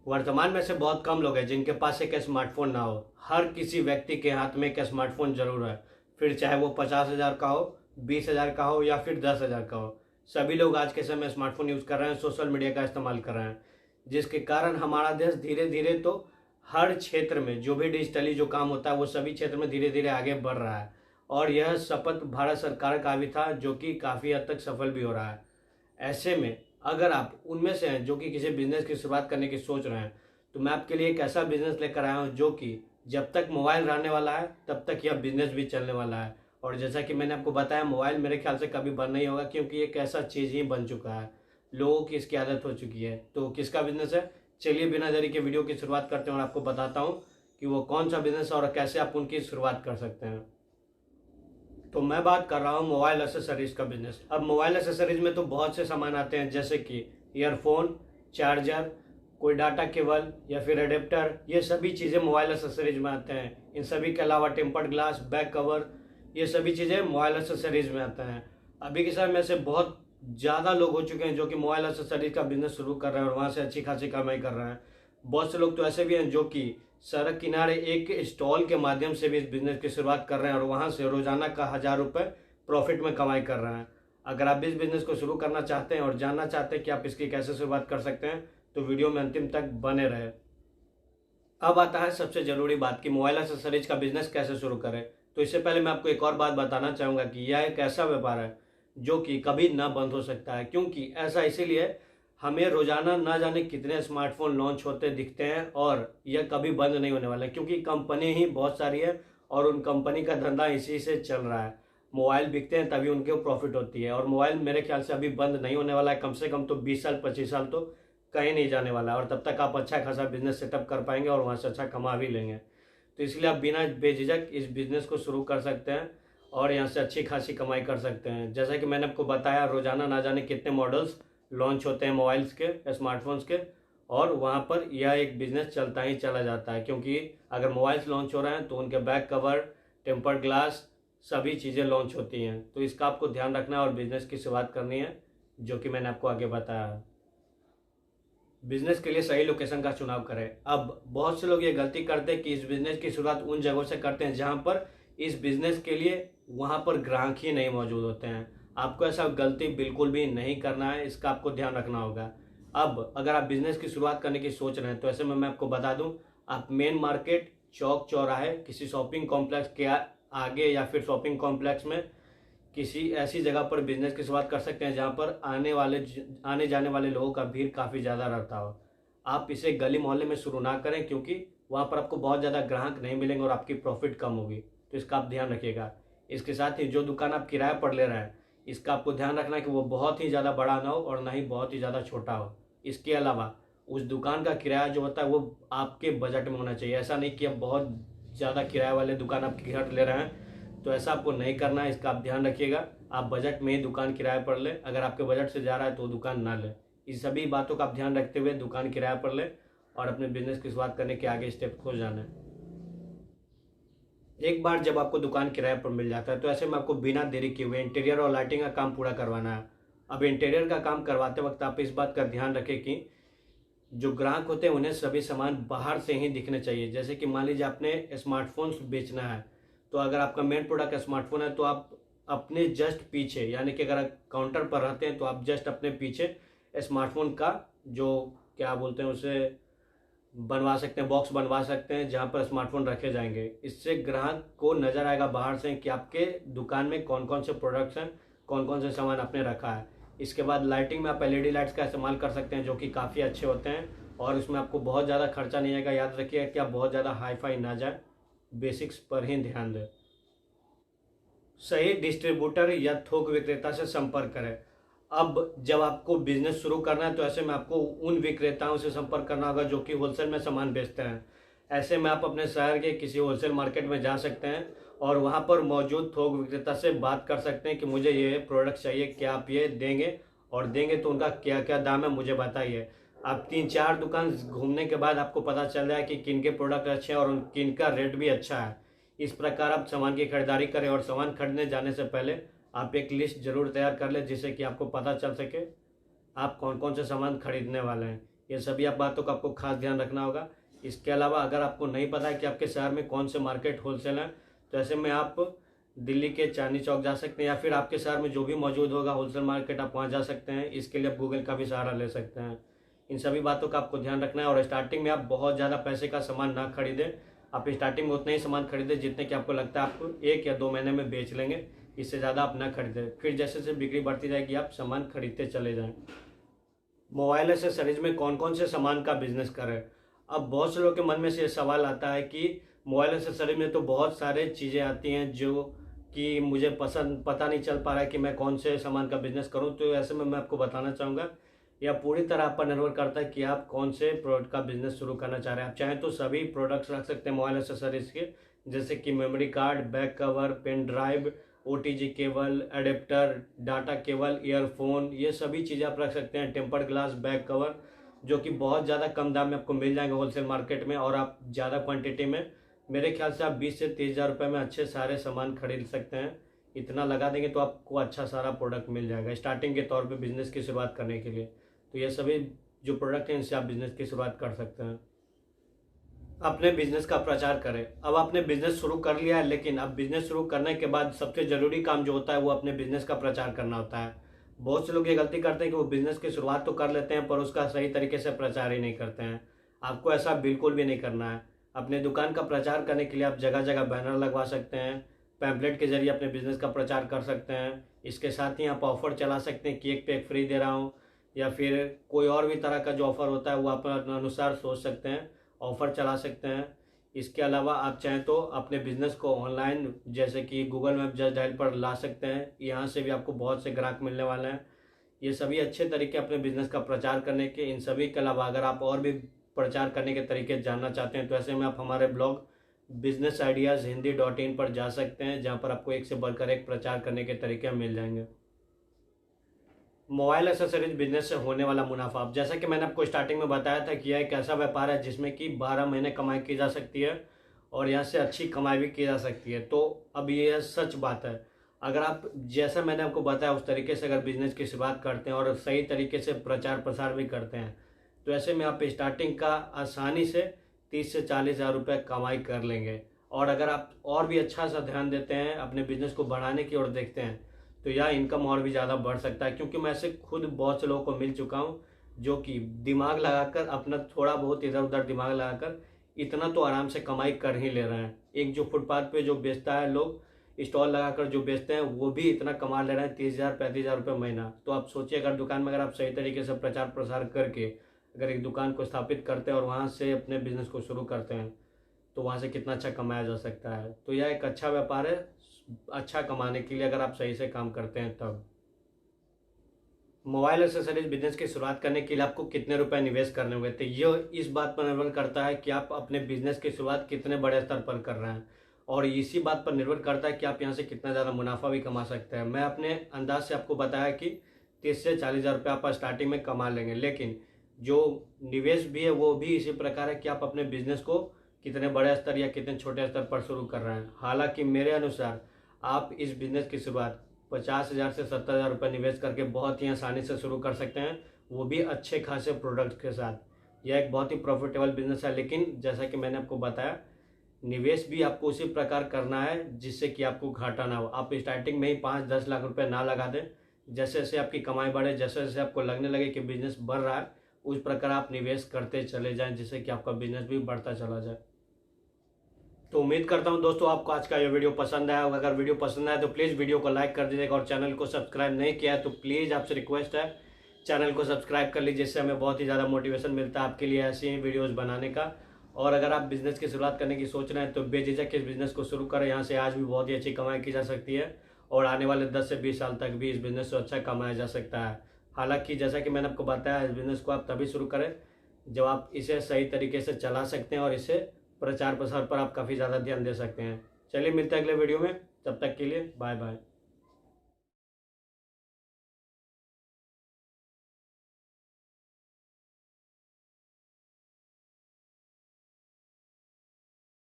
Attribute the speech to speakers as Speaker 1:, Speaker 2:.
Speaker 1: वर्तमान में से बहुत कम लोग हैं जिनके पास एक स्मार्टफोन ना हो। हर किसी व्यक्ति के हाथ में एक स्मार्टफोन जरूर है, फिर चाहे वो 50,000 का हो, 20,000 का हो या फिर 10,000 का हो। सभी लोग आज के समय स्मार्टफोन यूज कर रहे हैं, सोशल मीडिया का इस्तेमाल कर रहे हैं, जिसके कारण हमारा देश धीरे धीरे तो हर क्षेत्र में जो भी डिजिटली जो काम होता है वो सभी क्षेत्र में धीरे धीरे आगे बढ़ रहा है। और यह शपथ भारत सरकार का भी था जो कि काफ़ी हद तक सफल भी हो रहा है। ऐसे में अगर आप उनमें से हैं जो कि किसी बिजनेस की शुरुआत करने की सोच रहे हैं, तो मैं आपके लिए एक ऐसा बिजनेस लेकर आया हूँ जो कि जब तक मोबाइल रहने वाला है तब तक यह बिजनेस भी चलने वाला है। और जैसा कि मैंने आपको बताया, मोबाइल मेरे ख्याल से कभी बंद नहीं होगा, क्योंकि एक ऐसा चीज़ ही बन चुका है, लोगों की इसकी आदत हो चुकी है। तो किसका बिजनेस है, चलिए बिना देरी के वीडियो की शुरुआत करते हैं और आपको बताता हूँ कि वो कौन सा बिजनेस है और कैसे आप उनकी शुरुआत कर सकते हैं। तो मैं बात कर रहा हूँ मोबाइल एसेसरीज का बिजनेस। अब मोबाइल एसेसरीज में तो बहुत से सामान आते हैं, जैसे कि ईयरफोन, चार्जर, कोई डाटा केबल या फिर एडेप्टर। ये सभी चीज़ें मोबाइल एसेसरीज में आते हैं। इन सभी के अलावा टेम्पर्ड ग्लास, बैक कवर, ये सभी चीज़ें मोबाइल एसेसरीज में आते हैं। अभी के समय में से बहुत ज़्यादा लोग हो चुके हैं जो कि मोबाइल एसेसरीज का बिजनेस शुरू कर रहे हैं और वहाँ से अच्छी खासी कमाई कर रहे हैं। बहुत से लोग तो ऐसे भी हैं जो कि सड़क किनारे एक स्टॉल के माध्यम से भी इस बिजनेस की शुरुआत कर रहे हैं और वहाँ से रोजाना का 1,000 रुपये प्रॉफिट में कमाई कर रहे हैं। अगर आप इस बिजनेस को शुरू करना चाहते हैं और जानना चाहते हैं कि आप इसकी कैसे शुरुआत कर सकते हैं, तो वीडियो में अंतिम तक बने रहे। अब आता है सबसे ज़रूरी बात कि मोबाइल एसेसरीज का बिजनेस कैसे शुरू करें। तो इससे पहले मैं आपको एक और बात बताना चाहूँगा कि यह एक ऐसा व्यापार है जो कि कभी ना बंद हो सकता है। क्योंकि ऐसा इसीलिए, हमें रोजाना ना जाने कितने स्मार्टफोन लॉन्च होते दिखते हैं और यह कभी बंद नहीं होने वाला है, क्योंकि कंपनी ही बहुत सारी है और उन कंपनी का धंधा इसी से चल रहा है। मोबाइल बिकते हैं तभी उनके प्रॉफिट होती है, और मोबाइल मेरे ख्याल से अभी बंद नहीं होने वाला है। कम से कम तो 20 साल 25 साल तो कहीं नहीं जाने वाला है, और तब तक आप अच्छा खासा बिजनेस सेटअप कर पाएंगे और वहाँ से अच्छा कमा भी लेंगे। तो इसलिए आप बिना बेझिझक इस बिजनेस को शुरू कर सकते हैं और यहाँ से अच्छी खासी कमाई कर सकते हैं। जैसा कि मैंने आपको बताया, रोजाना ना जाने कितने मॉडल्स लॉन्च होते हैं मोबाइल्स के, स्मार्टफोन्स के, और वहाँ पर यह एक बिजनेस चलता ही चला जाता है। क्योंकि अगर मोबाइल्स लॉन्च हो रहे हैं तो उनके बैक कवर, टेम्पर्ड ग्लास, सभी चीज़ें लॉन्च होती हैं। तो इसका आपको ध्यान रखना है और बिजनेस की शुरुआत करनी है, जो कि मैंने आपको आगे बताया है। बिजनेस के लिए सही लोकेशन का चुनाव करें। अब बहुत से लोग ये गलती करते हैं कि इस बिजनेस की शुरुआत उन जगहों से करते हैं जहाँ पर इस बिजनेस के लिए वहाँ पर ग्राहक ही नहीं मौजूद होते हैं। आपको ऐसा गलती बिल्कुल भी नहीं करना है, इसका आपको ध्यान रखना होगा। अब अगर आप बिजनेस की शुरुआत करने की सोच रहे हैं तो ऐसे में मैं आपको बता दूं, आप मेन मार्केट, चौक चौराहे, किसी शॉपिंग कॉम्प्लेक्स के आगे या फिर शॉपिंग कॉम्प्लेक्स में किसी ऐसी जगह पर बिजनेस की शुरुआत कर सकते हैं जहाँ पर आने जाने वाले लोगों का भीड़ काफ़ी ज़्यादा रहता हो। आप इसे गली मोहल्ले में शुरू ना करें, क्योंकि वहाँ पर आपको बहुत ज़्यादा ग्राहक नहीं मिलेंगे और आपकी प्रॉफिट कम होगी। तो इसका आप ध्यान रखिएगा। इसके साथ ही जो दुकान आप किराए पर ले रहे हैं, इसका आपको ध्यान रखना है कि वो बहुत ही ज़्यादा बड़ा ना हो और ना ही बहुत ही ज़्यादा छोटा हो। इसके अलावा उस दुकान का किराया जो होता है वो आपके बजट में होना चाहिए। ऐसा नहीं कि आप बहुत ज़्यादा किराए वाले दुकान आप घर ले रहे हैं, तो ऐसा आपको नहीं करना है। इसका आप ध्यान रखिएगा। आप बजट में ही दुकान किराए पर ले, अगर आपके बजट से जा रहा है तो दुकान ना ले। इस सभी बातों का आप ध्यान रखते हुए दुकान किराए पर ले और अपने बिजनेस की शुरुआत करने के आगे स्टेप को जाने। एक बार जब आपको दुकान किराए पर मिल जाता है तो ऐसे में आपको बिना देरी किए हुए इंटीरियर और लाइटिंग का काम पूरा करवाना है। अब इंटीरियर का काम करवाते वक्त आप इस बात का ध्यान रखें कि जो ग्राहक होते हैं उन्हें सभी सामान बाहर से ही दिखने चाहिए। जैसे कि मान लीजिए आपने स्मार्टफोन्स बेचना है, तो अगर आपका मेन प्रोडक्ट स्मार्टफोन है तो आप अपने जस्ट पीछे, यानी कि अगर आप काउंटर पर रहते हैं तो आप जस्ट अपने पीछे स्मार्टफोन का जो क्या बोलते हैं उसे बनवा सकते हैं, बॉक्स बनवा सकते हैं जहां पर स्मार्टफोन रखे जाएंगे। इससे ग्राहक को नजर आएगा बाहर से कि आपके दुकान में कौन कौन से प्रोडक्ट्स हैं, कौन कौन से सामान आपने रखा है। इसके बाद लाइटिंग में आप एलईडी लाइट्स का इस्तेमाल कर सकते हैं जो कि काफ़ी अच्छे होते हैं और इसमें आपको बहुत ज़्यादा खर्चा नहीं आएगा। याद रखिएगा कि आप बहुत ज़्यादा हाई फाई ना जाए, बेसिक्स पर ही ध्यान दें। सही डिस्ट्रीब्यूटर या थोक विक्रेता से संपर्क करें। अब जब आपको बिजनेस शुरू करना है तो ऐसे में आपको उन विक्रेताओं से संपर्क करना होगा जो कि होलसेल में सामान बेचते हैं। ऐसे में आप अपने शहर के किसी होलसेल मार्केट में जा सकते हैं और वहां पर मौजूद थोक विक्रेता से बात कर सकते हैं कि मुझे ये प्रोडक्ट चाहिए, क्या आप ये देंगे, और देंगे तो उनका क्या क्या दाम है मुझे बताइए। आप 3-4 दुकान घूमने के बाद आपको पता चल जाए कि किन के प्रोडक्ट अच्छे हैं और किन का रेट भी अच्छा है। इस प्रकार आप सामान की खरीदारी करें और सामान खरीदने जाने से पहले आप एक लिस्ट जरूर तैयार कर लें, जिससे कि आपको पता चल सके आप कौन कौन से सामान खरीदने वाले हैं। ये सभी आप बातों का आपको खास ध्यान रखना होगा। इसके अलावा अगर आपको नहीं पता है कि आपके शहर में कौन से मार्केट होलसेल हैं, तो ऐसे में आप दिल्ली के चांदनी चौक जा सकते हैं, या फिर आपके शहर में जो भी मौजूद होगा होलसेल मार्केट आप वहाँ जा सकते हैं। इसके लिए आप गूगल का भी सहारा ले सकते हैं। इन सभी बातों का आपको ध्यान रखना है। और स्टार्टिंग में आप बहुत ज़्यादा पैसे का सामान ना खरीदें। आप स्टार्टिंग में उतना ही सामान खरीदें जितने कि आपको लगता है आप 1 या 2 महीने में बेच लेंगे। इससे ज़्यादा आप ना खरीदें। फिर जैसे जैसे बिक्री बढ़ती जाएगी आप सामान खरीदते चले जाएं। मोबाइल एसेसरीज में कौन कौन से सामान का बिजनेस करें? अब बहुत से लोगों के मन में से ये सवाल आता है कि मोबाइल एसेसरीज में तो बहुत सारे चीज़ें आती हैं जो कि मुझे पता नहीं चल पा रहा है कि मैं कौन से सामान का बिजनेस करूं। तो ऐसे में मैं आपको बताना चाहूँगा, यह पूरी तरह आप पर निर्भर करता है कि आप कौन से प्रोडक्ट का बिजनेस शुरू करना चाह रहे हैं। आप चाहें तो सभी प्रोडक्ट्स रख सकते हैं मोबाइल एसेसरीज के, जैसे कि memory card, back cover, pen drive, OTG cable, adapter, data cable, earphone, ये सभी चीज़ें आप रख सकते हैं। टेम्पर्ड ग्लास, बैक कवर, जो कि बहुत ज़्यादा कम दाम में आपको मिल जाएंगे होलसेल मार्केट में। और आप ज़्यादा क्वांटिटी में, मेरे ख्याल से आप 20 से 30 हज़ार रुपये में अच्छे सारे सामान खरीद सकते हैं। इतना लगा देंगे तो आपको अच्छा सारा प्रोडक्ट मिल जाएगा स्टार्टिंग के तौर पे बिजनेस की शुरुआत करने के लिए। तो ये सभी जो प्रोडक्ट हैं इनसे आप बिजनेस की शुरुआत कर सकते हैं। अपने बिजनेस का प्रचार करें। अब आपने बिजनेस शुरू कर लिया है, लेकिन अब बिजनेस शुरू करने के बाद सबसे ज़रूरी काम जो होता है वो अपने बिजनेस का प्रचार करना होता है। बहुत से लोग ये गलती करते हैं कि वो बिजनेस की शुरुआत तो कर लेते हैं पर उसका सही तरीके से प्रचार ही नहीं करते हैं। आपको ऐसा बिल्कुल भी नहीं करना है। अपने दुकान का प्रचार करने के लिए आप जगह जगह बैनर लगवा सकते हैं, पैम्पलेट के जरिए अपने बिजनेस का प्रचार कर सकते हैं। इसके साथ ही आप ऑफर चला सकते हैं कि 1 पे 1 फ्री दे रहा हूँ, या फिर कोई और भी तरह का जो ऑफर होता है वो आप अपने अनुसार सोच सकते हैं, ऑफर चला सकते हैं। इसके अलावा आप चाहें तो अपने बिजनेस को ऑनलाइन जैसे कि गूगल मैप जस्ट डायल पर ला सकते हैं। यहाँ से भी आपको बहुत से ग्राहक मिलने वाले हैं। ये सभी अच्छे तरीके अपने बिजनेस का प्रचार करने के। इन सभी के अलावा अगर आप और भी प्रचार करने के तरीके जानना चाहते हैं तो ऐसे में आप हमारे ब्लॉग businessideashindy.in पर जा सकते हैं, जहाँ पर आपको एक से बढ़कर एक प्रचार करने के तरीके मिल जाएंगे। मोबाइल एसेसरीज बिजनेस से होने वाला मुनाफा। अब जैसा कि मैंने आपको स्टार्टिंग में बताया था कि यह एक ऐसा व्यापार है जिसमें कि 12 महीने कमाई की जा सकती है और यहाँ से अच्छी कमाई भी की जा सकती है। तो अब ये सच बात है। अगर आप जैसा मैंने आपको बताया उस तरीके से अगर बिजनेस की शुरुआत करते हैं और सही तरीके से प्रचार प्रसार भी करते हैं तो ऐसे में आप स्टार्टिंग का आसानी से 30 से 40 हज़ार रुपये कमाई कर लेंगे। और अगर आप और भी अच्छा सा ध्यान देते हैं, अपने बिजनेस को बढ़ाने की ओर देखते हैं, तो यह इनकम और भी ज़्यादा बढ़ सकता है। क्योंकि मैं ऐसे खुद बहुत से लोगों को मिल चुका हूँ जो कि दिमाग लगाकर, अपना थोड़ा बहुत इधर उधर दिमाग लगाकर इतना तो आराम से कमाई कर ही ले रहे हैं। एक जो फुटपाथ पे जो बेचता है, लोग स्टॉल लगाकर जो बेचते हैं, वो भी इतना कमा ले रहे हैं 30,000 35,000 रुपये महीना। तो आप सोचिए, अगर दुकान में अगर आप सही तरीके से प्रचार प्रसार करके अगर एक दुकान को स्थापित करते हैं और वहाँ से अपने बिजनेस को शुरू करते हैं तो वहाँ से कितना अच्छा कमाया जा सकता है। तो यह एक अच्छा व्यापार है अच्छा कमाने के लिए, अगर आप सही से काम करते हैं तब। मोबाइल एसेसरीज बिजनेस की शुरुआत करने के लिए आपको कितने रुपए निवेश करने होंगे, तो ये इस बात पर निर्भर करता है कि आप अपने बिजनेस की शुरुआत कितने बड़े स्तर पर कर रहे हैं, और इसी बात पर निर्भर करता है कि आप यहाँ से कितना ज़्यादा मुनाफा भी कमा सकते हैं। मैं अपने अंदाज से आपको बताया कि 30 से 40 हज़ार रुपये आप स्टार्टिंग में कमा लेंगे, लेकिन जो निवेश भी है वो भी इसी प्रकार है कि आप अपने बिजनेस को कितने बड़े स्तर या कितने छोटे स्तर पर शुरू कर रहे हैं। हालांकि मेरे अनुसार आप इस बिजनेस की शुरुआत 50,000 से 70,000 रुपये निवेश करके बहुत ही आसानी से शुरू कर सकते हैं, वो भी अच्छे खासे प्रोडक्ट्स के साथ। यह एक बहुत ही प्रॉफिटेबल बिजनेस है, लेकिन जैसा कि मैंने आपको बताया निवेश भी आपको उसी प्रकार करना है जिससे कि आपको घाटा ना हो। आप स्टार्टिंग में ही 5-10 लाख रुपए ना लगा दें। जैसे जैसे आपकी कमाई बढ़े, जैसे जैसे आपको लगने लगे कि बिजनेस बढ़ रहा है, उस प्रकार आप निवेश करते चले जाएं जिससे कि आपका बिजनेस भी बढ़ता चला जाए। तो उम्मीद करता हूं दोस्तों आपको आज का ये वीडियो पसंद आया होगा। अगर वीडियो पसंद आया तो प्लीज़ वीडियो को लाइक कर दीजिएगा, और चैनल को सब्सक्राइब नहीं किया है तो प्लीज़ आपसे रिक्वेस्ट है चैनल को सब्सक्राइब कर लीजिए, जिससे हमें बहुत ही ज़्यादा मोटिवेशन मिलता है आपके लिए ऐसी ही वीडियोज़ बनाने का। और अगर आप बिजनेस की शुरुआत करने की सोच रहे हैं तो बेझिझक इस बिज़नेस को शुरू करें। यहाँ से आज भी बहुत ही अच्छी कमाई की जा सकती है और आने वाले 10 से 20 साल तक भी इस बिज़नेस से अच्छा कमाया जा सकता है। हालांकि जैसा कि मैंने आपको बताया, इस बिज़नेस को आप तभी शुरू करें जब आप इसे सही तरीके से चला सकते हैं और इसे प्रचार प्रसार पर आप काफ़ी ज़्यादा ध्यान दे सकते हैं। चलिए मिलते हैं अगले वीडियो में, तब तक के लिए बाय बाय।